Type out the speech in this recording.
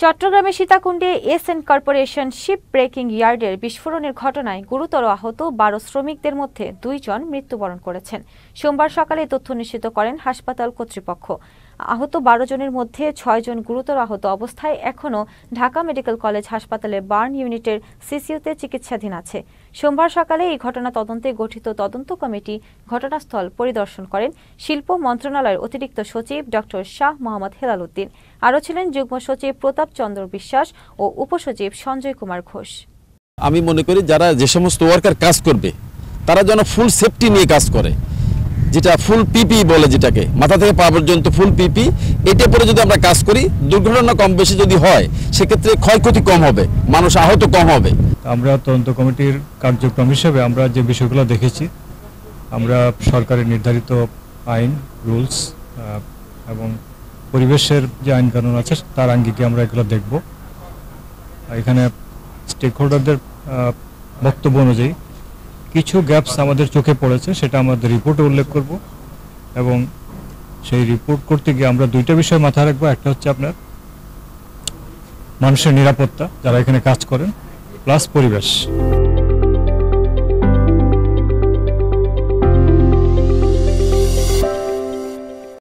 চট্টগ্রামের সীতাকুণ্ডে SN corporation ship breaking ইয়ার্ডের বিস্ফোরণের ঘটনায় গুরুতর আহত 12 শ্রমিকদের মধ্যে 2 জন মৃত্যুবরণ করেছেন। সোমবার সকালে তথ্য নিশ্চিত করেন হাসপাতাল কর্তৃপক্ষ। আহত 12 জনের মধ্যে 6 জন গুরুতর আহত অবস্থায় এখনও ঢাকা মেডিকেল কলেজ হাসপাতালে বার্ন ইউনিটের সিসিইউতে চিকিৎসাধীন আছে। সোমবার সকালে এই ঘটনা তদন্তে গঠিত তদন্ত কমিটি ঘটনাস্থল পরিদর্শন করেন শিল্প মন্ত্রণালয়ের অতিরিক্ত সচিব ডক্টর শাহ মোহাম্মদ হেলাল উদ্দিন। আরও ছিলেন যুগ্ম সচিব প্রতাপ চন্দ্র বিশ্বাস ও উপসচিব সঞ্জয় কুমার ঘোষ। আমি মনে করি যারা যে সমস্ত ওয়ার্কার কাজ করবে তারা যেন ফুল সেফটি নিয়ে কাজ করে, যেটা ফুল পিপি বলে, যেটাকে মাথা থেকে পা পর্যন্ত ফুল পিপি, এটা পরে যদি আমরা কাজ করি দুর্ঘটনা কম বেশি যদি হয় সেক্ষেত্রে ক্ষয়ক্ষতি কম হবে, মানুষ আহত কম হবে। আমরা তদন্ত কমিটির কার্যক্রম হিসেবে আমরা যে বিষয়গুলো দেখেছি, আমরা সরকারের নির্ধারিত আইন রুলস এবং পরিবেশের যে আইন কানুন আছে তার আঙ্গিকে আমরা এগুলো দেখব। এখানে স্টেক হোল্ডারদের বক্তব্য অনুযায়ী কিছু গ্যাপস আমাদের চোখে পড়েছে, সেটা আমাদের রিপোর্টে উল্লেখ করব এবং সেই রিপোর্ট করতে গিয়ে আমরা দুইটা বিষয় মাথায় রাখবো। একটা হচ্ছে আপনার মানুষের নিরাপত্তা, যারা এখানে কাজ করেন, প্লাস পরিবেশ।